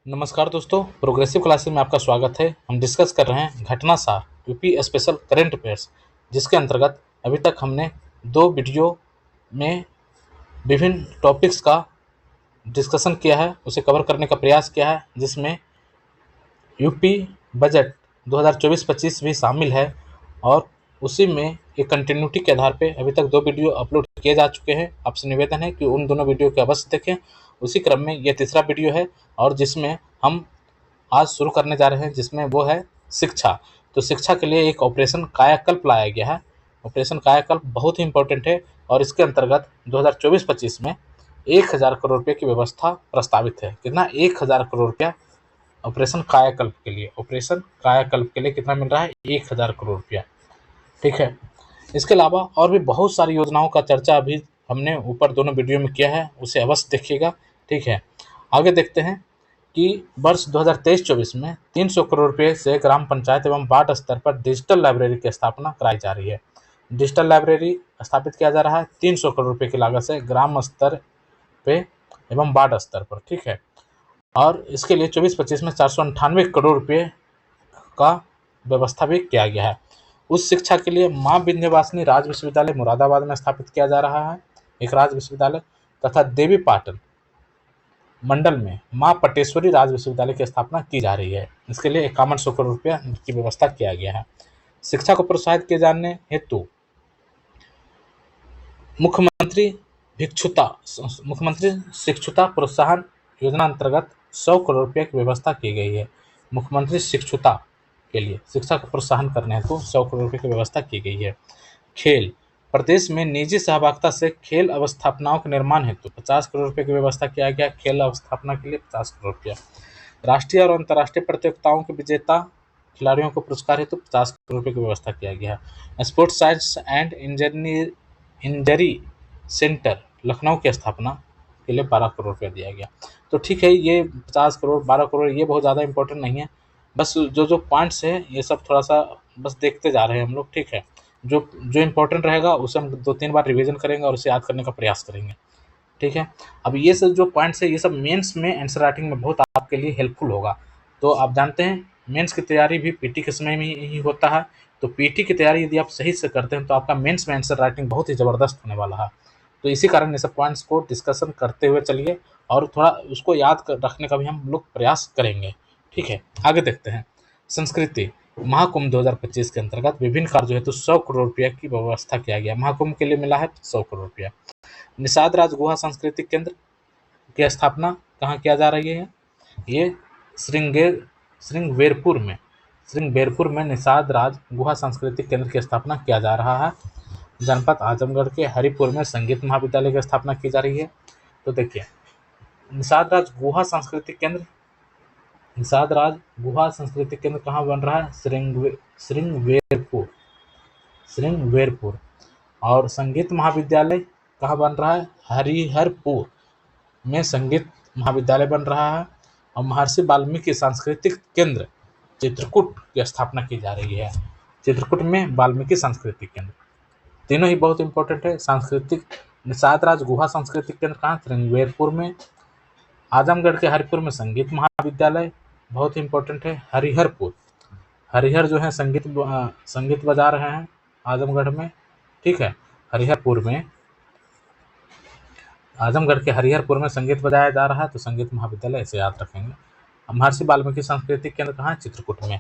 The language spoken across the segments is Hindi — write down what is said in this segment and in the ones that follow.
नमस्कार दोस्तों, प्रोग्रेसिव क्लासेस में आपका स्वागत है। हम डिस्कस कर रहे हैं घटना सार यूपी स्पेशल करंट अफेयर्स, जिसके अंतर्गत अभी तक हमने 2 वीडियो में विभिन्न टॉपिक्स का डिस्कशन किया है, उसे कवर करने का प्रयास किया है, जिसमें यूपी बजट 2024-25 भी शामिल है। और उसी में एक कंटिन्यूटी के आधार पे अभी तक 2 वीडियो अपलोड किए जा चुके हैं। आपसे निवेदन है कि उन दोनों वीडियो को अवश्य देखें। उसी क्रम में ये तीसरा वीडियो है और जिसमें हम आज शुरू करने जा रहे हैं, जिसमें वो है शिक्षा। तो शिक्षा के लिए एक ऑपरेशन कायाकल्प लाया गया है। ऑपरेशन कायाकल्प बहुत ही इंपॉर्टेंट है और इसके अंतर्गत 2024-25 में 1000 करोड़ रुपये की व्यवस्था प्रस्तावित है। कितना? 1000 करोड़ रुपया ऑपरेशन कायाकल्प के लिए। ऑपरेशन कायाकल्प के लिए कितना मिल रहा है? 1000 करोड़ रुपया। ठीक है। इसके अलावा और भी बहुत सारी योजनाओं का चर्चा अभी हमने ऊपर दोनों वीडियो में किया है, उसे अवश्य देखिएगा। ठीक है, आगे देखते हैं कि वर्ष 2023-24 में 300 करोड़ रुपये से ग्राम पंचायत एवं वार्ड स्तर पर डिजिटल लाइब्रेरी की स्थापना कराई जा रही है। डिजिटल लाइब्रेरी स्थापित किया जा रहा है 300 करोड़ रुपये की लागत से ग्राम स्तर पे एवं वार्ड स्तर पर। ठीक है, और इसके लिए 24-25 में 498 करोड़ रुपये का व्यवस्था भी किया गया है। उस शिक्षा के लिए माँ विंध्यवासिनी राज विश्वविद्यालय मुरादाबाद में स्थापित किया जा रहा है, एक राज विश्वविद्यालय, तथा देवी पाटन मंडल में माँ पटेश्वरी राज विश्वविद्यालय की स्थापना की जा रही है। इसके लिए 5100 करोड़ रुपया की व्यवस्था किया गया है। शिक्षा को प्रोत्साहित किए जाने हेतु मुख्यमंत्री शिक्षुता प्रोत्साहन योजना अंतर्गत 100 करोड़ रुपये की व्यवस्था की गई है। मुख्यमंत्री शिक्षुता के लिए शिक्षा को प्रोत्साहन करने हेतु 100 करोड़ रुपये की व्यवस्था की गई है। खेल, प्रदेश में निजी सहभागिता से खेल अवस्थापनाओं के निर्माण हेतु 50 करोड़ रुपये की व्यवस्था किया गया। खेल अवस्थापना के लिए 50 करोड़ रुपया। राष्ट्रीय और अंतर्राष्ट्रीय प्रतियोगिताओं के विजेता खिलाड़ियों को पुरस्कार हेतु 50 करोड़ रुपये की व्यवस्था किया गया है। Sports science and injury centre Lucknow की स्थापना के लिए 12 करोड़ रुपया दिया गया। तो ठीक है, ये 50 करोड़ 12 करोड़ ये बहुत ज़्यादा इंपॉर्टेंट नहीं है, बस जो पॉइंट्स है ये सब थोड़ा सा बस देखते जा रहे हैं हम लोग। ठीक है, जो जो इम्पोर्टेंट रहेगा उसे हम 2-3 बार रिवीजन करेंगे और उसे याद करने का प्रयास करेंगे। ठीक है, अब ये सब जो पॉइंट्स है ये सब मेंस में आंसर राइटिंग में बहुत आपके लिए हेल्पफुल होगा। तो आप जानते हैं मेंस की तैयारी भी पीटी के समय में ही होता है। तो पीटी की तैयारी यदि आप सही से करते हैं तो आपका मेंस में आंसर राइटिंग बहुत ही ज़बरदस्त होने वाला है। तो इसी कारण ये सब पॉइंट्स को डिस्कशन करते हुए चलिए और थोड़ा उसको रखने का भी हम लोग प्रयास करेंगे। ठीक है, आगे देखते हैं। संस्कृति महाकुंभ 2025 के अंतर्गत विभिन्न कार्यों हेतु 100 करोड़ रुपया की व्यवस्था किया गया। महाकुंभ के लिए मिला है 100 करोड़ रुपया। निषाद राज गुहा सांस्कृतिक केंद्र की स्थापना कहाँ किया जा रही है? ये श्रृंगवेरपुर में निषाद राज गुहा सांस्कृतिक केंद्र की स्थापना किया जा रहा है। जनपद आजमगढ़ के हरिपुर में संगीत महाविद्यालय की स्थापना की जा रही है। तो देखिए, निषाद राज गुहा सांस्कृतिक केंद्र कहाँ बन रहा है? श्रृंगवेरपुर। और संगीत महाविद्यालय कहाँ बन रहा है? हरिहरपुर में संगीत महाविद्यालय बन रहा है। और महर्षि वाल्मीकि सांस्कृतिक केंद्र चित्रकूट की स्थापना की जा रही है। चित्रकूट में वाल्मीकि सांस्कृतिक केंद्र, तीनों ही बहुत इंपॉर्टेंट है। सांस्कृतिक निषाद राज गुहा सांस्कृतिक केंद्र कहाँ? श्रृंगवेरपुर में। आजमगढ़ के हरिपुर में संगीत महाविद्यालय बहुत इंपॉर्टेंट है। हरिहर जो है संगीत बजा रहे हैं आजमगढ़ में। ठीक है, आजमगढ़ के हरिहरपुर में संगीत बजाया जा रहा है, तो संगीत महाविद्यालय ऐसे याद रखेंगे। महर्षि वाल्मीकि सांस्कृतिक केंद्र कहाँ है? चित्रकूट में।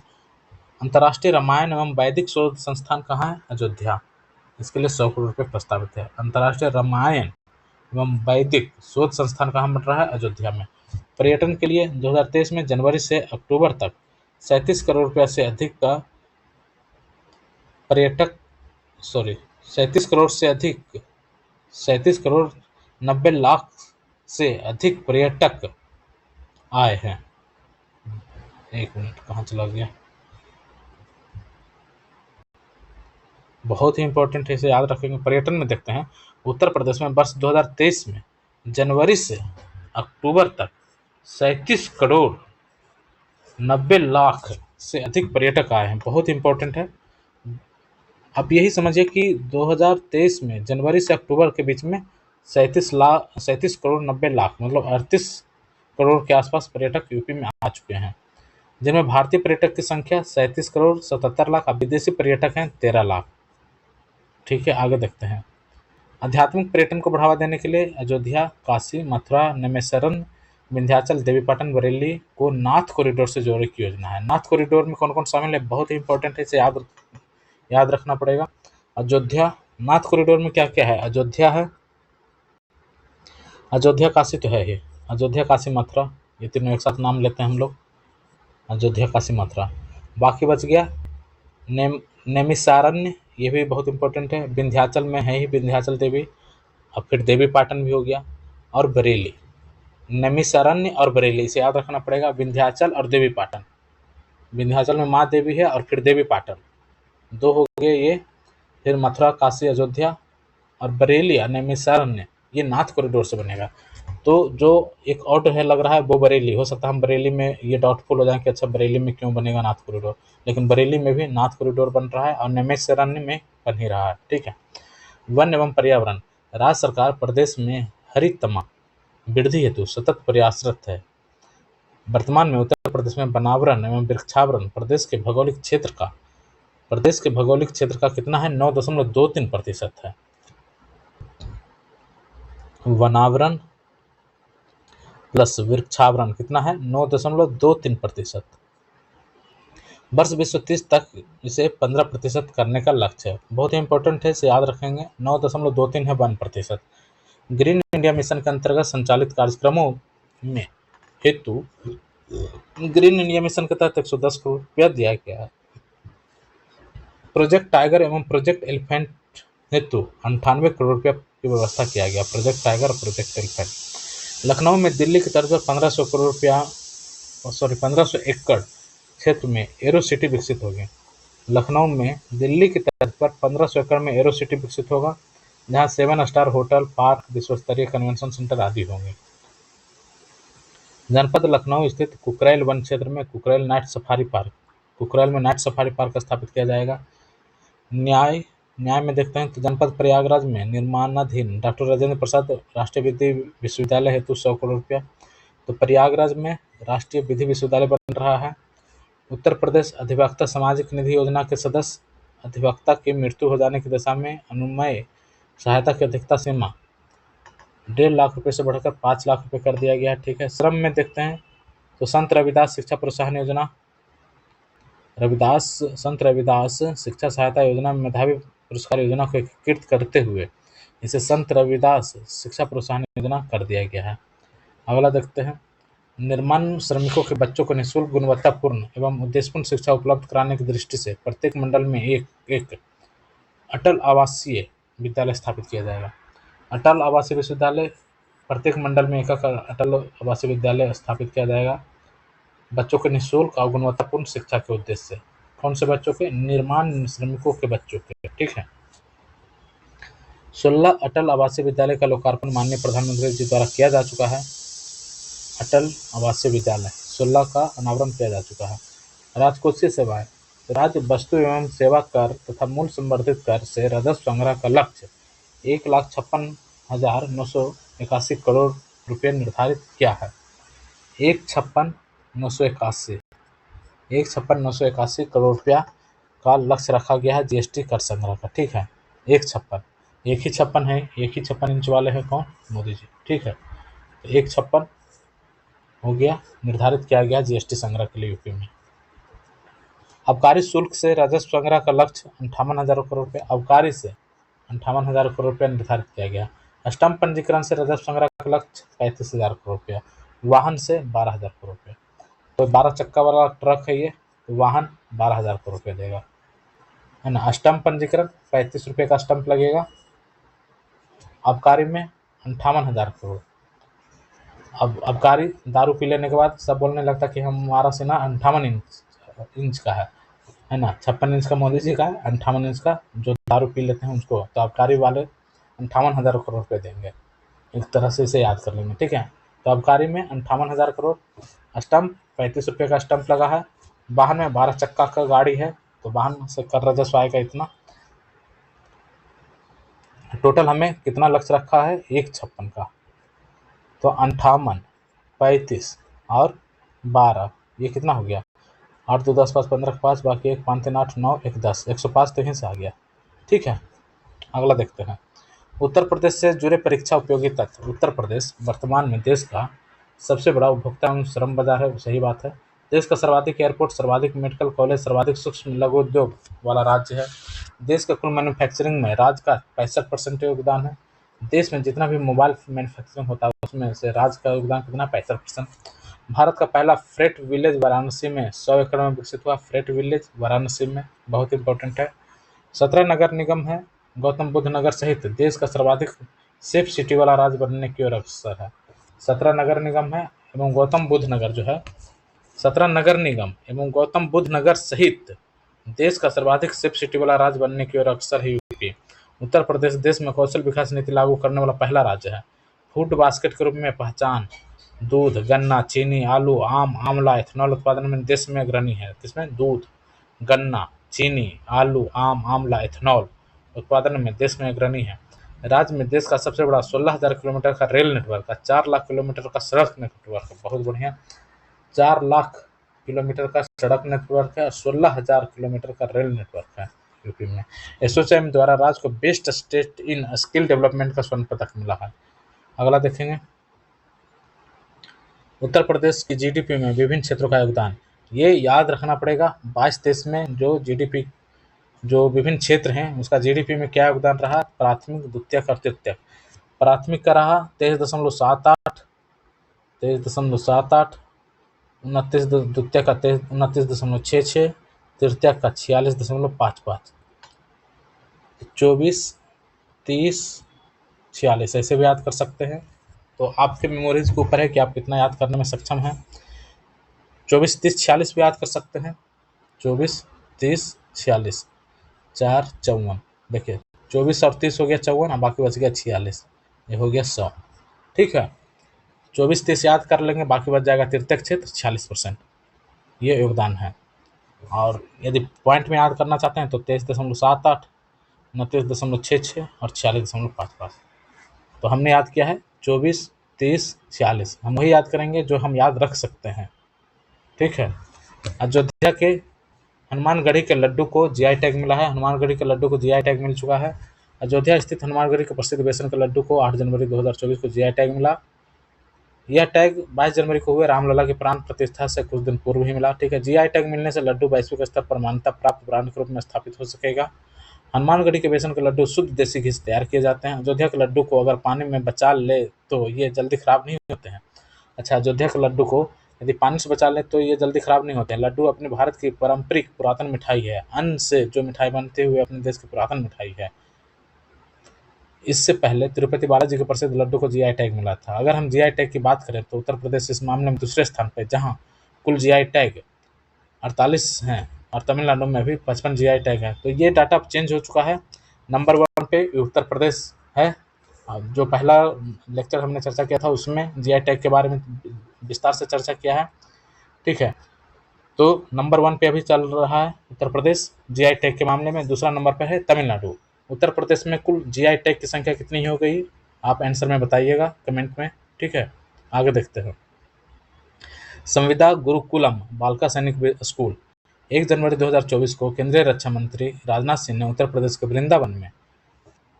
अंतर्राष्ट्रीय रामायण एवं वैदिक शोध संस्थान कहाँ है? अयोध्या। इसके लिए 100 करोड़ रुपये प्रस्तावित है। अंतर्राष्ट्रीय रामायण एवं वैदिक शोध संस्थान कहाँ बन रहा है? अयोध्या में। पर्यटन के लिए 2023 में जनवरी से अक्टूबर तक 37 करोड़ रुपया से अधिक का 37 करोड़ 90 लाख से अधिक पर्यटक आए हैं। एक मिनट, कहाँ चला गया? बहुत ही इंपॉर्टेंट है, इसे याद रखेंगे। पर्यटन में देखते हैं, उत्तर प्रदेश में वर्ष 2023 में जनवरी से अक्टूबर तक 37 करोड़ 90 लाख से अधिक पर्यटक आए हैं। बहुत इंपॉर्टेंट है। अब यही समझिए कि 2023 में जनवरी से अक्टूबर के बीच में 37 करोड़ 90 लाख मतलब 38 करोड़ के आसपास पर्यटक यूपी में आ चुके हैं, जिनमें भारतीय पर्यटक की संख्या 37 करोड़ 77 लाख, अब विदेशी पर्यटक हैं 13 लाख। ठीक है, आगे देखते हैं। आध्यात्मिक पर्यटन को बढ़ावा देने के लिए अयोध्या, काशी, मथुरा, नमेसरन, विंध्याचल, देवीपाटन, बरेली को नाथ कॉरिडोर से जोड़ने की योजना है। नाथ कॉरिडोर में कौन कौन शामिल है, बहुत ही इंपॉर्टेंट है, इसे याद रखना पड़ेगा। अयोध्या, नाथ कॉरिडोर में क्या क्या है, अयोध्या है, अयोध्या काशी तो है ही, अयोध्या काशी मथुरा, ये तीनों एक साथ नाम लेते हैं हम लोग, अयोध्या काशी मथुरा। बाकी बच गया नैमिषारण्य, ये भी बहुत इंपॉर्टेंट है, विंध्याचल में है ही विंध्याचल देवी, अब फिर देवी पाटन भी हो गया, और बरेली। नैमिषारण्य और बरेली, इसे याद रखना पड़ेगा, विंध्याचल और देवी पाटन। विंध्याचल में माँ देवी है और फिर देवी पाटन, दो हो गए ये। फिर मथुरा, काशी, अयोध्या और बरेली और नैमिषारण्य, ये नाथ कॉरिडोर से बनेगा। तो जो एक और है लग रहा है वो बरेली, हो सकता है हम बरेली में ये डाउटफुल हो जाए कि अच्छा बरेली में क्यों बनेगा नाथ कॉरिडोर, लेकिन बरेली में भी नाथ कॉरिडोर बन रहा है और नैमिषारण्य में बन ही रहा है। ठीक है। वन एवं पर्यावरण, राज्य सरकार प्रदेश में हरितमा वृद्धि हेतु सतत प्रयासरत है। वर्तमान में उत्तर प्रदेश में वनावरण एवं वृक्षावरण प्रदेश के भौगोलिक क्षेत्र का कितना है, 9.23% है। वनावरण प्लस वृक्षावरण कितना है, 9.23%। वर्ष 2030 तक इसे 15% करने का लक्ष्य है। बहुत ही इंपॉर्टेंट है, इसे याद रखेंगे, 9.23 है 1%। ग्रीन इंडिया मिशन के अंतर्गत संचालित कार्यक्रमों में हेतु ग्रीन इंडिया मिशन के तहत 110 करोड़ रुपया दिया गया है। प्रोजेक्ट टाइगर एवं प्रोजेक्ट एलिफेंट हेतु 98 करोड़ रुपया की व्यवस्था किया गया। प्रोजेक्ट टाइगर और प्रोजेक्ट एलिफेंट, लखनऊ में दिल्ली की तर्ज पर 1500 एकड़ क्षेत्र में एरो सिटी विकसित होगी। लखनऊ में दिल्ली की तर्ज पर 1500 एकड़ में एरो सिटी विकसित होगा, जहां 7 स्टार होटल, पार्क, विश्वस्तरीय कन्वेंशन सेंटर आदि होंगे। जनपद लखनऊ स्थित कुकरेल वन क्षेत्र में कुकरेल में नाइट सफारी पार्क स्थापित किया जाएगा। न्याय में देखते हैं तो जनपद प्रयागराज में निर्माणाधीन डॉक्टर राजेंद्र प्रसाद राष्ट्रीय विधि विश्वविद्यालय हेतु 100 करोड़ रुपया, तो प्रयागराज में राष्ट्रीय विधि विश्वविद्यालय बन रहा है। उत्तर प्रदेश अधिवक्ता सामाजिक निधि योजना के सदस्य अधिवक्ता की मृत्यु हो जाने की दशा में अनुमेय सहायता की अधिकता सीमा 1.5 लाख रुपये से बढ़कर 5 लाख रुपये कर दिया गया है। ठीक है। श्रम में देखते हैं तो संत रविदास शिक्षा प्रोत्साहन योजना, संत रविदास शिक्षा सहायता योजना में मेधावी पुरस्कार योजना को एकीकृत करते हुए इसे संत रविदास शिक्षा प्रोत्साहन योजना कर दिया गया है। अगला देखते हैं, निर्माण श्रमिकों के बच्चों को निःशुल्क गुणवत्तापूर्ण एवं उद्देश्यपूर्ण शिक्षा उपलब्ध कराने की दृष्टि से प्रत्येक मंडल में एक अटल आवासीय विद्यालय स्थापित किया जाएगा। अटल आवासीय विश्वविद्यालय, प्रत्येक मंडल में एक अटल आवासीय विद्यालय स्थापित किया जाएगा बच्चों के निःशुल्क और गुणवत्तापूर्ण शिक्षा के उद्देश्य से। कौन से बच्चों के, निर्माण श्रमिकों के बच्चों के। ठीक है। 16 अटल आवासीय विद्यालय का लोकार्पण माननीय प्रधानमंत्री जी द्वारा किया जा चुका है। अटल आवासीय विद्यालय 16 का अनावरण किया जा चुका है। राजकोषीय सेवाएं, राज्य वस्तु एवं सेवा कर तथा मूल्य संवर्धित कर से राजस्व संग्रह का लक्ष्य 1,56,981 करोड़ रुपये निर्धारित किया है। 1,56,981 करोड़ रुपया का लक्ष्य रखा गया है जीएसटी कर संग्रह का। ठीक है। 1,56,, एक ही 56 है, एक ही 56 इंच वाले हैं कौन, मोदी जी। ठीक है। 1,56 हो गया, निर्धारित किया गया जीएसटी संग्रह के लिए यूपी में। आबकारी शुल्क से राजस्व संग्रह का लक्ष्य 58,000 करोड़ रुपये, आबकारी से 58,000 करोड़ रुपया निर्धारित किया गया। स्टम्प पंजीकरण से राजस्व संग्रह का लक्ष्य 35,000 करोड़ रुपया, वाहन से 12,000 करोड़ रुपया। तो 12 चक्का वाला ट्रक है ये, तो वाहन 12,000 करोड़ रुपया देगा, है ना। स्टम्प पंजीकरण 35 रुपये का स्टम्प लगेगा। आबकारी में 58,000 करोड़। अब आबकारी दारू पी लेने के बाद सब बोलने लगता कि हमारा सीना 58 इंच का है ना। 56 इंच का मोदी जी का है, 58 इंच का जो दारू पी लेते हैं उसको, तो आबकारी वाले 58,000 करोड़ रुपये देंगे। एक तरह से इसे याद कर लेंगे। ठीक है। तो आबकारी में 58,000 करोड़, स्टम्प 35 रुपये का स्टम्प लगा है, वाहन में 12 चक्का का गाड़ी है तो वाहन से कर राजस्व आएगा इतना। टोटल हमें कितना लक्ष्य रखा है, 1,56 का, तो 58 35 और 12, ये कितना हो गया? 8 2 10 5 15 5, बाकी 1 5 3 8 9 1 10, 105 तो यहीं से आ गया। ठीक है, अगला देखते हैं। उत्तर प्रदेश से जुड़े परीक्षा उपयोगी तथ्य। उत्तर प्रदेश वर्तमान में देश का सबसे बड़ा उपभोक्ता एवं श्रम बाजार है, सही बात है। देश का सर्वाधिक एयरपोर्ट, सर्वाधिक मेडिकल कॉलेज, सर्वाधिक सूक्ष्म लघु उद्योग वाला राज्य है। देश के कुल मैन्युफैक्चरिंग में राज्य का 65% योगदान है। देश में जितना भी मोबाइल मैन्युफैक्चरिंग होता है उसमें से राज्य का योगदान कितना? 65%। भारत का पहला फ्रेट विलेज वाराणसी में 100 एकड़ में विकसित हुआ। फ्रेट विलेज वाराणसी में बहुत इंपॉर्टेंट है। 17 नगर निगम है। गौतम बुद्ध नगर सहित देश का सर्वाधिक सेफ सिटी वाला राज्य बनने की ओर अग्रसर है। 17 नगर निगम है एवं गौतम बुद्ध नगर जो है, 17 नगर निगम एवं गौतम बुद्ध नगर सहित देश का सर्वाधिक सेफ सिटी वाला राज्य बनने की ओर अग्रसर है यूपी। उत्तर प्रदेश देश में कौशल विकास नीति लागू करने वाला पहला राज्य है। फूड बास्केट के रूप में पहचान। दूध, गन्ना, चीनी, आलू, आम, आंवला, इथेनॉल उत्पादन में देश में अग्रणी है। किसमें? दूध, गन्ना, चीनी, आलू, आम, आंवला, इथेनॉल उत्पादन में देश में अग्रणी है। राज्य में देश का सबसे बड़ा 16,000 किलोमीटर का रेल नेटवर्क है। 4 लाख किलोमीटर का सड़क नेटवर्क है। बहुत बढ़िया, 4 लाख किलोमीटर का सड़क नेटवर्क है और 16,000 किलोमीटर का रेल नेटवर्क है यूपी में। एसोचैम द्वारा राज्य को best state in skill development का स्वर्ण पदक मिला है। अगला देखेंगे, उत्तर प्रदेश की जीडीपी में विभिन्न क्षेत्रों का योगदान। ये याद रखना पड़ेगा, 22-23 में जो जीडीपी, जो विभिन्न क्षेत्र हैं उसका जीडीपी में क्या योगदान रहा? प्राथमिक, द्वितीयक और तृतीयक। प्राथमिक का रहा 23.78, 23.78, 29, द्वितीयक का 29.66, तृतीयक का 46.55, 24, 30, 46 ऐसे भी याद कर सकते हैं। तो आपके मेमोरीज के ऊपर है कि आप कितना याद करने में सक्षम हैं। 24, 30, 46 भी याद कर सकते हैं। 24, 30, 46, 4, 54। देखिए 24 और 30 हो गया 54 और बाकी बच गया 46, ये हो गया 100। ठीक है, 24, 30 याद कर लेंगे, बाकी बच जाएगा तृतीयक क्षेत्र 46%, ये योगदान है। और यदि पॉइंट में याद करना चाहते हैं तो 23.78, 29.66 और 46.55। तो हमने याद किया है 24, 30, 46। हम वही याद करेंगे जो हम याद रख सकते हैं। ठीक है, अयोध्या के हनुमानगढ़ी के लड्डू को जीआई टैग मिला है। हनुमानगढ़ी के लड्डू को जीआई टैग मिल चुका है। अयोध्या स्थित हनुमानगढ़ी के प्रसिद्ध बेसन के लड्डू को 8 जनवरी 2024 को जीआई टैग मिला। यह टैग 22 जनवरी को हुए रामलला की प्राण प्रतिष्ठा से कुछ दिन पूर्व ही मिला। ठीक है, जीआई टैग मिलने से लड्डू वैश्विक स्तर पर मान्यता प्राप्त ब्रांड के रूप में स्थापित हो सकेगा। हनुमानगढ़ी के बेसन के लड्डू शुद्ध देसी घी से तैयार किए जाते हैं। अयोध्या के लड्डू को अगर पानी में बचा ले तो ये जल्दी खराब नहीं होते हैं। अच्छा, अयोध्या के लड्डू को यदि पानी से बचा लें तो ये जल्दी खराब नहीं होते हैं। लड्डू अपने भारत की पारंपरिक पुरातन मिठाई है। अन्न से जो मिठाई बनते हुए अपने देश की पुरातन मिठाई है। इससे पहले तिरुपति बालाजी के प्रसिद्ध लड्डू को जीआई टैग मिला था। अगर हम जीआई टैग की बात करें तो उत्तर प्रदेश इस मामले में दूसरे स्थान पर, जहाँ कुल जीआई टैग 48 हैं और तमिलनाडु में भी 55 जीआई टैग है। तो ये डाटा चेंज हो चुका है। नंबर 1 पे उत्तर प्रदेश है। अब जो पहला लेक्चर हमने चर्चा किया था उसमें जीआई टैग के बारे में विस्तार से चर्चा किया है। ठीक है, तो नंबर 1 पे अभी चल रहा है उत्तर प्रदेश जीआई टैग के मामले में। दूसरा नंबर पर है तमिलनाडु। उत्तर प्रदेश में कुल जीआई टैग की संख्या कितनी हो गई, आप आंसर में बताइएगा कमेंट में। ठीक है, आगे देखते हैं। संविदा गुरुकुलम बालिका सैनिक स्कूल 1 जनवरी 2024 को केंद्रीय रक्षा मंत्री राजनाथ सिंह ने उत्तर प्रदेश के वृंदावन में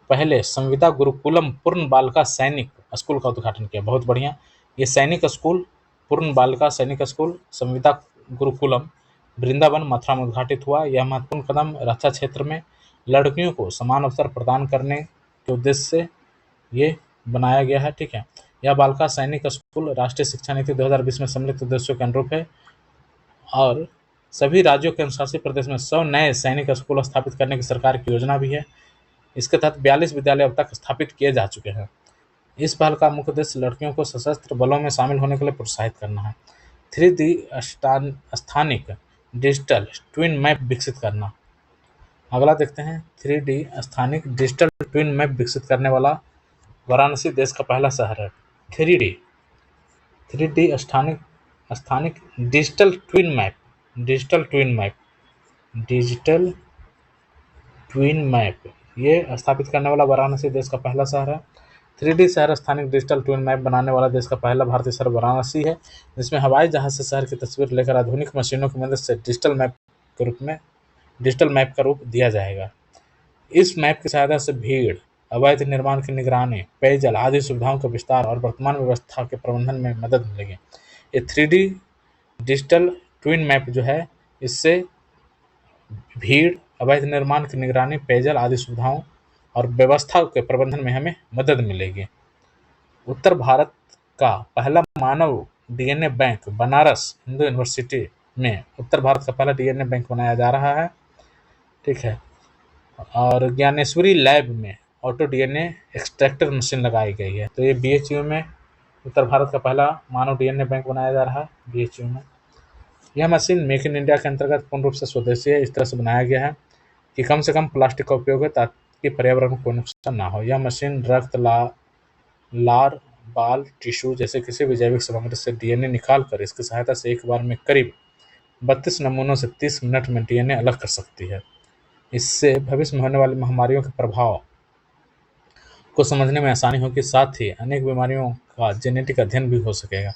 पहले संविदा गुरुकुलम पूर्ण बालिका सैनिक स्कूल का उद्घाटन किया। बहुत बढ़िया, ये सैनिक स्कूल, पूर्ण बालिका सैनिक स्कूल संविदा गुरुकुलम वृंदावन मथुरा में उद्घाटित हुआ। यह महत्वपूर्ण कदम रक्षा क्षेत्र में लड़कियों को समान अवसर प्रदान करने के उद्देश्य से ये बनाया गया है। ठीक है, यह बालिका सैनिक स्कूल राष्ट्रीय शिक्षा नीति 2020 में सम्मिलित उद्देश्यों के अनुरूप है और सभी राज्यों के अनुशासित प्रदेश में 100 नए सैनिक स्कूल स्थापित करने की सरकार की योजना भी है। इसके तहत 42 विद्यालय अब तक स्थापित किए जा चुके हैं। इस पहल का मुख्य उद्देश्य लड़कियों को सशस्त्र बलों में शामिल होने के लिए प्रोत्साहित करना है। 3D स्थानिक डिजिटल ट्विन मैप विकसित करना। अगला देखते हैं, 3D स्थानिक डिजिटल ट्विन मैप विकसित करने वाला वाराणसी देश का पहला शहर है। 3D स्थानिक digital twin map, digital twin map ये स्थापित करने वाला वाराणसी देश का पहला शहर है। 3D शहर स्थानिक डिजिटल ट्विन मैप बनाने वाला देश का पहला भारतीय शहर वाराणसी है, जिसमें हवाई जहाज से शहर की तस्वीर लेकर आधुनिक मशीनों की मदद से डिजिटल मैप का रूप दिया जाएगा। इस मैप की सहायता से भीड़, अवैध निर्माण की निगरानी, पेयजल आदि सुविधाओं का विस्तार और वर्तमान व्यवस्था के प्रबंधन में मदद मिलेगी। ये 3D डिजिटल ट्विन मैप जो है, इससे भीड़, अवैध निर्माण की निगरानी, पेयजल आदि सुविधाओं और व्यवस्था के प्रबंधन में हमें मदद मिलेगी। उत्तर भारत का पहला मानव DNA bank Banaras Hindu university में उत्तर भारत का पहला डीएनए बैंक बनाया जा रहा है। ठीक है। और ज्ञानेश्वरी लैब में ऑटो डीएनए एक्सट्रैक्टर मशीन लगाई गई है। तो ये बीएचयू में उत्तर भारत का पहला मानव डीएनए बैंक बनाया जा रहा है, बीएचयू में। यह मशीन मेक इन इंडिया के अंतर्गत पूर्ण रूप से स्वदेशी है। इस तरह से बनाया गया है कि कम से कम प्लास्टिक का उपयोग है ताकि पर्यावरण को कोई नुकसान ना हो। यह मशीन रक्त, लार, बाल, टिश्यू जैसे किसी भी जैविक सामग्री से डीएनए निकाल कर इसकी सहायता से एक बार में करीब 32 नमूनों से 30 मिनट में डीएनए अलग कर सकती है। इससे भविष्य में होने वाली महामारियों के प्रभाव को समझने में आसानी होगी, साथ ही अनेक बीमारियों का जेनेटिक अध्ययन भी हो सकेगा।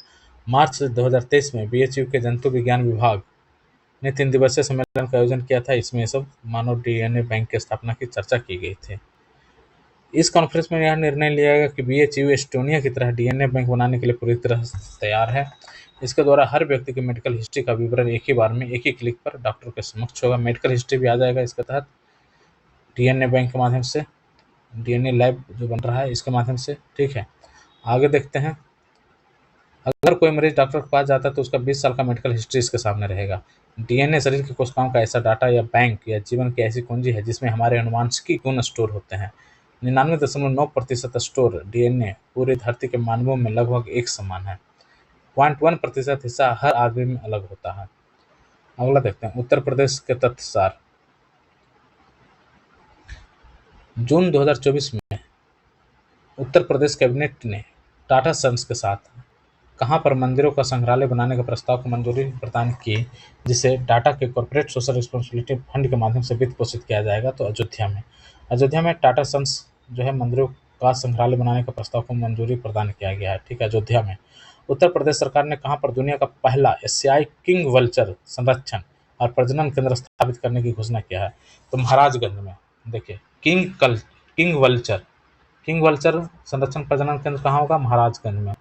मार्च 2023 में बीएचयू के जंतु विज्ञान विभाग ने 3 दिवसीय सम्मेलन का आयोजन किया था। इसमें सब मानव डीएनए बैंक की स्थापना की चर्चा की गई थी। इस कॉन्फ्रेंस में यह निर्णय लिया गया कि बीएचयू एस्टोनिया की तरह डीएनए बैंक बनाने के लिए पूरी तरह से तैयार है। इसके द्वारा हर व्यक्ति की मेडिकल हिस्ट्री का विवरण एक ही बार में एक ही क्लिक पर डॉक्टर के समक्ष होगा। मेडिकल हिस्ट्री भी आ जाएगा इसके तहत, डीएनए बैंक के माध्यम से, डीएनए लैब जो बन रहा है इसके माध्यम से। ठीक है, आगे देखते हैं। अगर कोई मरीज डॉक्टर के पास जाता है तो उसका 20 साल का मेडिकल हिस्ट्री इसके सामने रहेगा। डीएनए शरीर की कोशिकाओं का ऐसा डाटा या बैंक या जीवन की ऐसी कुंजी है जिसमें हमारे अनुवांशिकी गुण स्टोर होते हैं। 99.9% स्टोर डीएनए पूरी धरती के मानवों में लगभग एक समान है। 0.1% हिस्सा हर आदमी में अलग होता है। अगला देखते हैं, उत्तर प्रदेश के तथ्यसार। जून 2024 में उत्तर प्रदेश कैबिनेट ने टाटा सन्स के साथ कहां पर मंदिरों का संग्रहालय बनाने के प्रस्ताव को मंजूरी प्रदान की, जिसे टाटा के कॉर्पोरेट सोशल रिस्पॉन्सिबिलिटी फंड के माध्यम से वित्त पोषित किया जाएगा। तो अयोध्या में टाटा सन्स जो है मंदिरों का संग्रहालय बनाने के प्रस्ताव को मंजूरी प्रदान किया गया है। ठीक है, अयोध्या में। उत्तर प्रदेश सरकार ने कहां पर दुनिया का पहला एशियाई किंग वल्चर संरक्षण और प्रजनन केंद्र स्थापित करने की घोषणा किया है। तो महाराजगंज में देखिए, किंग वल्चर संरक्षण प्रजनन केंद्र कहाँ होगा? महाराजगंज में।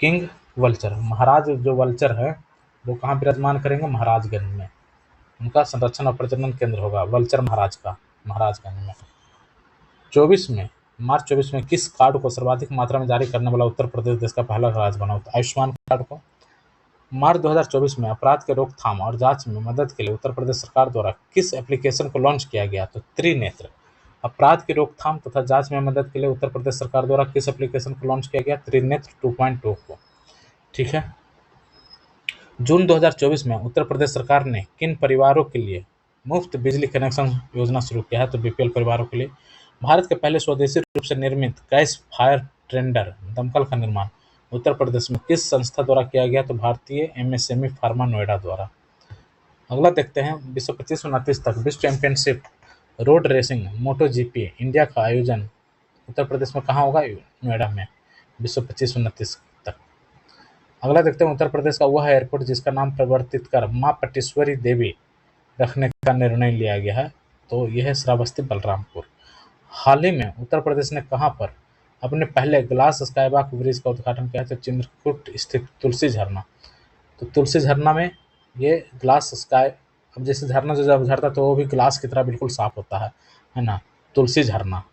किंग वल्चर, महाराज जो वल्चर है वो कहाँ विराजमान करेंगे? महाराजगंज में। उनका संरक्षण और प्रजनन केंद्र होगा वल्चर महाराज का, महाराजगंज में। मार्च 24 में किस कार्ड को सर्वाधिक मात्रा में जारी करने वाला उत्तर प्रदेश देश का पहला राज्य बना? आयुष्मान कार्ड को। मार्च 2024 में अपराध के रोकथाम और जांच में मदद के लिए उत्तर प्रदेश सरकार द्वारा किस एप्लीकेशन को लॉन्च किया गया? तो त्रिनेत्र। अपराध की रोकथाम तथा जांच में मदद के लिए उत्तर प्रदेश सरकार द्वारा किस एप्लीकेशन को लॉन्च किया गया? त्रिनेत्र 2.2 को। ठीक है। जून 2024 में उत्तर प्रदेश सरकार ने किन परिवारों के लिए मुफ्त बिजली कनेक्शन योजना शुरू किया है? तो बीपीएल परिवारों के लिए। भारत के पहले स्वदेशी रूप से निर्मित गैस फायर टेंडर दमकल का निर्माण उत्तर प्रदेश में किस संस्था द्वारा किया गया? तो भारतीय एमएसएमई फार्मा नोएडा द्वारा। अगला देखते हैं, विश्व 25-29 तक विश्व चैंपियनशिप रोड रेसिंग मोटो जीपी इंडिया का आयोजन उत्तर प्रदेश में कहाँ होगा? नोएडा में, विश्व 25-29 तक। अगला देखते हैं, उत्तर प्रदेश का वह एयरपोर्ट जिसका नाम परिवर्तित कर माँ पटेश्वरी देवी रखने का निर्णय लिया गया है। तो यह है श्रावस्ती बलरामपुर। हाल ही में उत्तर प्रदेश ने कहाँ पर अपने पहले ग्लास स्काईवॉक ब्रिज का उद्घाटन किया? तो चित्रकूट स्थित तुलसी झरना। तो तुलसी झरना में ये ग्लास स्काई, अब जैसे झरना जो जब झरता तो वो भी ग्लास की तरह बिल्कुल साफ होता है ना, तुलसी झरना।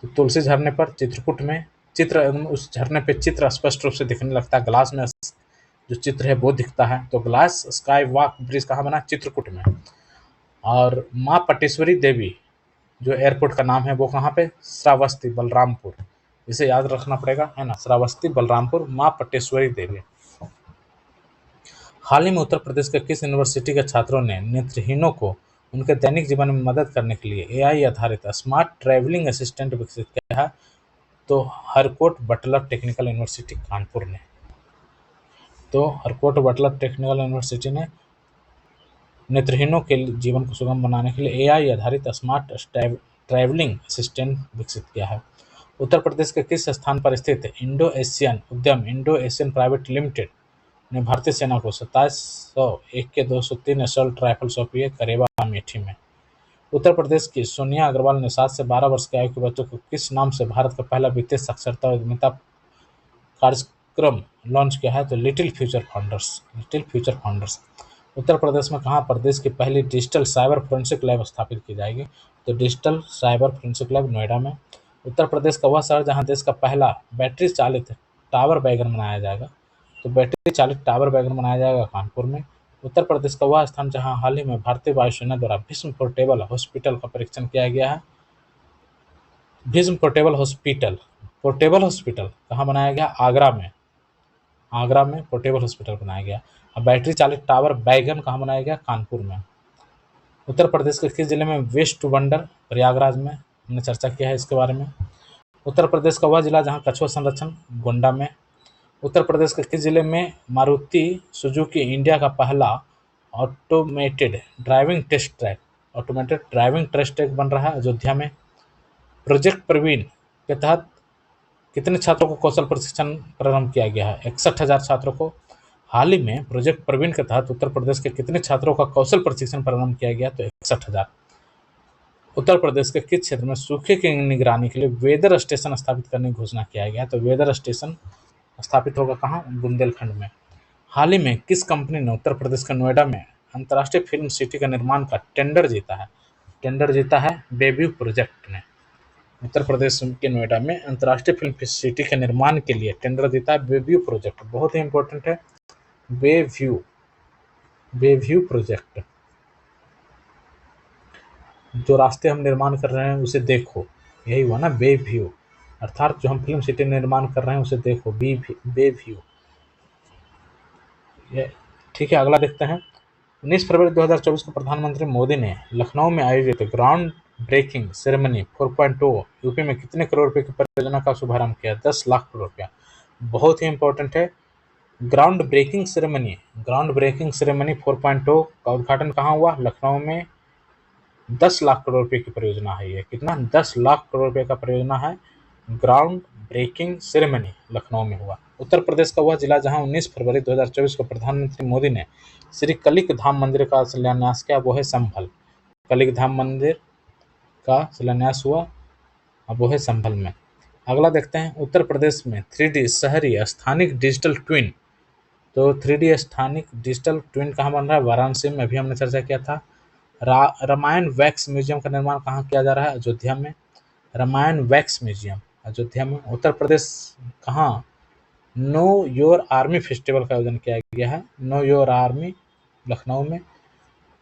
तो तुलसी झरने पर चित्रकूट में चित्र, उस झरने पे चित्र स्पष्ट रूप से दिखने लगता है, ग्लास में जो चित्र है वो दिखता है। तो ग्लास स्काई वॉक ब्रिज कहाँ बना? चित्रकूट में। और माँ पटेश्वरी देवी जो एयरपोर्ट का नाम है वो कहाँ पे? श्रावस्ती बलरामपुर। इसे याद रखना पड़ेगा, है ना, श्रावस्ती बलरामपुर, माँ पटेश्वरी देवी। हाल ही में उत्तर प्रदेश के किस यूनिवर्सिटी के छात्रों ने नेत्रहीनों को उनके दैनिक जीवन में मदद करने के लिए एआई आधारित स्मार्ट ट्रैवलिंग असिस्टेंट विकसित किया है? तो Harcourt Buttler technical university Kanpur ने। तो हरकोट बटलर टेक्निकल यूनिवर्सिटी ने नेत्रहीनों के जीवन को सुगम बनाने के लिए एआई आधारित स्मार्ट ट्रैवलिंग असिस्टेंट विकसित किया है। उत्तर प्रदेश के किस स्थान पर स्थित इंडो एशियन उद्यम इंडो एशियन प्राइवेट लिमिटेड ने भारतीय सेना को 2701 के 203 असॉल्ट राइफल सौंपी है? करेवा अमेठी में। उत्तर प्रदेश की सोनिया अग्रवाल ने 7 से 12 वर्ष की आयु के बच्चों को किस नाम से भारत का पहला वित्तीय साक्षरता और उद्यमिता कार्यक्रम लॉन्च किया है? तो little future founders. Little future founders. Uttar Pradesh में कहाँ पर देश की पहली डिजिटल साइबर फोरेंसिक लैब स्थापित की जाएगी? तो digital cyber forensic lab Noida में। उत्तर प्रदेश का वह शहर जहाँ देश का पहला बैटरी चालित टावर वैगन बनाया जाएगा? तो बैटरी चालित टावर वैगन बनाया जाएगा कानपुर में। उत्तर प्रदेश का वह स्थान जहाँ हाल ही में भारतीय वायुसेना द्वारा भीष्म पोर्टेबल हॉस्पिटल का परीक्षण किया गया है? Bhishma portable hospital. Portable hospital कहाँ बनाया गया? आगरा में। आगरा में पोर्टेबल हॉस्पिटल बनाया गया। और बैटरी चालित टावर बैगन कहाँ बनाया गया? कानपुर में। उत्तर प्रदेश के किस जिले में वेस्ट टू वंडर? प्रयागराज में। हमने चर्चा किया है इसके बारे में। उत्तर प्रदेश का वह जिला जहाँ कछुआ संरक्षण? गोंडा में। उत्तर प्रदेश के किस जिले में मारुति सुजुकी इंडिया का पहला ऑटोमेटेड ड्राइविंग टेस्ट ट्रैक बन रहा है? अयोध्या में। प्रोजेक्ट प्रवीण के तहत कितने छात्रों को कौशल प्रशिक्षण प्रारंभ किया गया है? 61,000 छात्रों को। हाल ही में प्रोजेक्ट प्रवीण के तहत उत्तर प्रदेश के कितने छात्रों का कौशल प्रशिक्षण प्रारंभ किया गया? तो 61,000। उत्तर प्रदेश के किस क्षेत्र में सूखे की निगरानी के लिए वेदर स्टेशन स्थापित करने की घोषणा किया गया? तो वेदर स्टेशन स्थापित होगा कहाँ? बुंदेलखंड में। हाल ही में किस कंपनी ने उत्तर प्रदेश के नोएडा में अंतर्राष्ट्रीय फिल्म सिटी का निर्माण का टेंडर जीता है? टेंडर जीता है बेव्यू प्रोजेक्ट ने। उत्तर प्रदेश के नोएडा में अंतर्राष्ट्रीय फिल्म सिटी के निर्माण के लिए टेंडर देता है बेव्यू प्रोजेक्ट। बहुत ही इंपॉर्टेंट है बेव्यू प्रोजेक्ट। जो रास्ते हम निर्माण कर रहे हैं उसे देखो, यही हुआ ना बेव्यू, अर्थात जो हम फिल्म सिटी निर्माण कर रहे हैं उसे देखो, बेव्यू। ये ठीक है। अगला देखते हैं। 19 फरवरी 2024 को प्रधानमंत्री मोदी ने लखनऊ में आयोजित ग्राउंड ब्रेकिंग सेरेमनी 4.0 यूपी में कितने करोड़ रुपए की परियोजना का शुभारंभ किया? 10 लाख करोड़ रुपया। बहुत ही इंपॉर्टेंट है। ग्राउंड ब्रेकिंग सेरेमनी 4.0 का उद्घाटन कहाँ हुआ? लखनऊ में। 10 लाख करोड़ रुपए की परियोजना है ये। कितना? 10 लाख करोड़ रुपए का परियोजना है। ग्राउंड ब्रेकिंग सेरेमनी लखनऊ में हुआ। उत्तर प्रदेश का वह जिला जहां 19 फरवरी 2024 को प्रधानमंत्री मोदी ने श्री कलिक धाम मंदिर का शिलान्यास किया, वो है संभल। कलिक धाम मंदिर का शिलान्यास हुआ, अब वो है संभल में। अगला देखते हैं। उत्तर प्रदेश में 3D शहरी स्थानिक डिजिटल ट्विन। तो 3D स्थानिक डिजिटल ट्विन कहाँ बन रहा है? वाराणसी में। अभी हमने चर्चा किया था। रामायण वैक्स म्यूजियम का निर्माण कहाँ किया जा रहा है? अयोध्या में। रामायण वैक्स म्यूजियम अयोध्या में। उत्तर प्रदेश कहाँ नो योर आर्मी फेस्टिवल का आयोजन किया गया है? नो योर आर्मी लखनऊ में।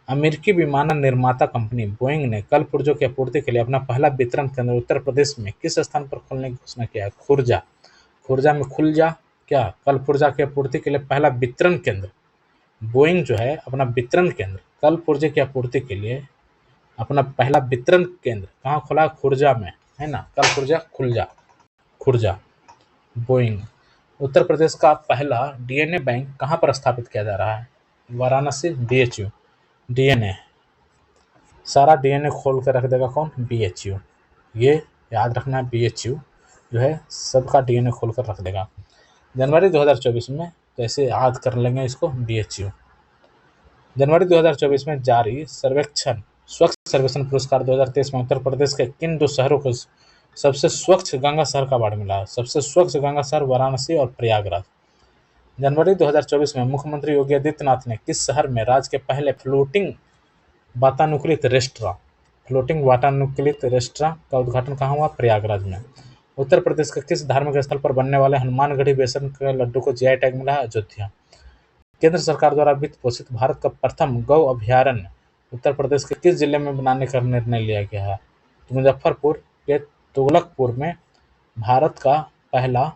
अमेरिकी विमानन निर्माता कंपनी बोइंग ने कल पुर्जों की आपूर्ति के लिए अपना पहला वितरण केंद्र उत्तर प्रदेश में किस स्थान पर खोलने की घोषणा किया है? खुर्जा। खुर्जा में खुल जा क्या? कल पुर्जा की आपूर्ति के लिए पहला वितरण केंद्र बोइंग जो है अपना वितरण केंद्र कल पुर्जे की आपूर्ति के लिए अपना पहला वितरण केंद्र कहाँ खोला? खुर्जा में, है ना। कल पुर्जा खुल जा, खुर्जा बोइंग। उत्तर प्रदेश का पहला डीएनए बैंक कहाँ पर स्थापित किया जा रहा है? वाराणसी। बीएचयू। डीएनए सारा डीएनए खोल कर रख देगा कौन? बीएचयू। ये याद रखना है, बीएचयू जो है सबका डीएनए खोल कर रख देगा। जनवरी 2024 में, तो ऐसे याद कर लेंगे इसको, बीएचयू। जनवरी 2024 में जारी सर्वेक्षण स्वच्छ सर्वेक्षण पुरस्कार 2023 में उत्तर प्रदेश के किन 2 शहरों को सबसे स्वच्छ गंगा शहर का अवार्ड मिला है? सबसे स्वच्छ गंगा शहर वाराणसी और प्रयागराज। जनवरी 2024 में मुख्यमंत्री योगी आदित्यनाथ ने किस शहर में राज्य के पहले फ्लोटिंग वातानुकूलित रेस्टोरेंट का उद्घाटन कहाँ हुआ? प्रयागराज में। उत्तर प्रदेश के किस धार्मिक स्थल पर बनने वाले हनुमानगढ़ी बेसन के लड्डू को जीआई टैग मिला है? अयोध्या। केंद्र सरकार द्वारा वित्त पोषित भारत का प्रथम गौ अभयारण्य उत्तर प्रदेश के किस जिले में बनाने का निर्णय लिया गया है? तो मुजफ्फरपुर के तुगलकपुर में भारत का पहला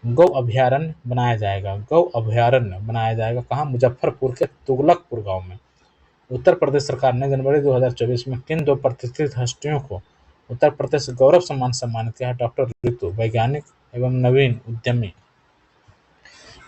गौ अभयारण्य बनाया जाएगा। गौ अभयारण्य बनाया जाएगा कहाँ? मुजफ्फरपुर के तुगलकपुर गांव में। उत्तर प्रदेश सरकार ने जनवरी 2024 में किन 2 प्रतिष्ठित हस्तियों को उत्तर प्रदेश गौरव सम्मान सम्मानित किया है? डॉक्टर ऋतु, वैज्ञानिक एवं नवीन उद्यमी।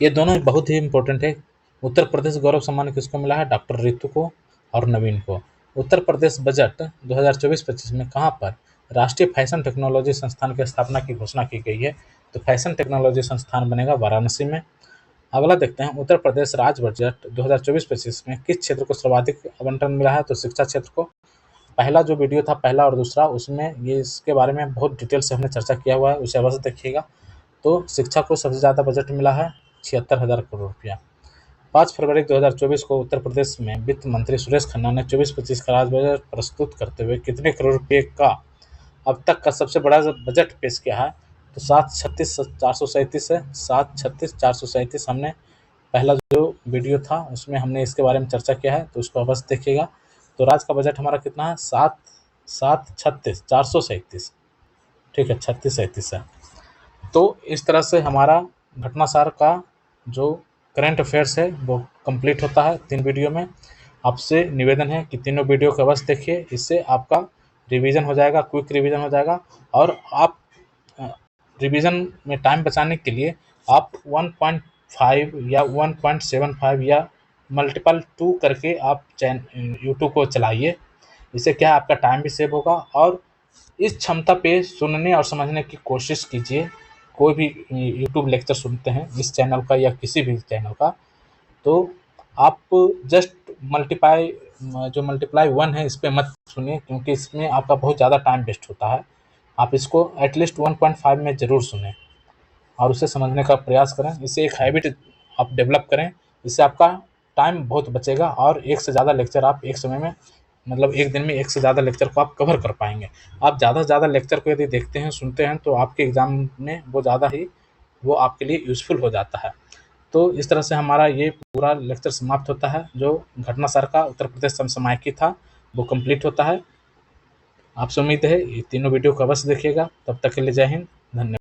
ये दोनों बहुत ही इंपॉर्टेंट है। उत्तर प्रदेश गौरव सम्मान किसको मिला है? डॉक्टर ऋतु को और नवीन को। उत्तर प्रदेश बजट 2024-25 में कहाँ पर राष्ट्रीय फैशन टेक्नोलॉजी संस्थान की स्थापना की घोषणा की गई है। तो फैशन टेक्नोलॉजी संस्थान बनेगा वाराणसी में। अगला देखते हैं, उत्तर प्रदेश राज्य बजट 2024-25 में किस क्षेत्र को सर्वाधिक आवंटन मिला है? तो शिक्षा क्षेत्र को। पहला जो वीडियो था, पहला और दूसरा, उसमें ये इसके बारे में बहुत डिटेल से हमने चर्चा किया हुआ है, उसे अवश्य देखिएगा। तो शिक्षा को सबसे ज़्यादा बजट मिला है 76,000 करोड़ रुपया। 5 फरवरी 2024 को उत्तर प्रदेश में वित्त मंत्री सुरेश खन्ना ने 24-25 का राज्य बजट प्रस्तुत करते हुए कितने करोड़ रुपये का अब तक का सबसे बड़ा बजट पेश किया है? तो 736,437 है। 736,437 हमने पहला जो वीडियो था उसमें हमने इसके बारे में चर्चा किया है, तो उसको अवश्य देखिएगा। तो राज्य का बजट हमारा कितना है? 437 ठीक है, 3637 है। तो इस तरह से हमारा घटनासार का जो करंट अफेयर्स है वो कंप्लीट होता है 3 वीडियो में। आपसे निवेदन है कि तीनों वीडियो को अवश्य देखिए, इससे आपका रिवीजन हो जाएगा, क्विक रिवीजन हो जाएगा। और आप रिवीजन में टाइम बचाने के लिए आप 1.5 या 1.75 या मल्टीपल 2 करके आप यूट्यूब को चलाइए। इससे क्या है, आपका टाइम भी सेव होगा और इस क्षमता पे सुनने और समझने की कोशिश कीजिए। कोई भी यूट्यूब लेक्चर सुनते हैं इस चैनल का या किसी भी चैनल का, तो आप जस्ट मल्टीप्लाई जो मल्टीप्लाई 1 है इस पे मत सुनिए, क्योंकि इसमें आपका बहुत ज़्यादा टाइम वेस्ट होता है। आप इसको एटलीस्ट 1.5 में ज़रूर सुनें और उसे समझने का प्रयास करें। इससे एक हैबिट आप डेवलप करें, इससे आपका टाइम बहुत बचेगा और एक से ज़्यादा लेक्चर आप एक समय में, मतलब एक दिन में एक से ज़्यादा लेक्चर को आप कवर कर पाएंगे। आप ज़्यादा से ज़्यादा लेक्चर को यदि देखते हैं, सुनते हैं, तो आपके एग्ज़ाम में वो ज़्यादा ही वो आपके लिए यूज़फुल हो जाता है। तो इस तरह से हमारा ये पूरा लेक्चर समाप्त होता है। जो घटनासार का उत्तर प्रदेश समसामयिकी था वो कंप्लीट होता है। आपसे उम्मीद है ये तीनों वीडियो को अवश्य देखिएगा। तब तक के लिए जय हिंद, धन्यवाद।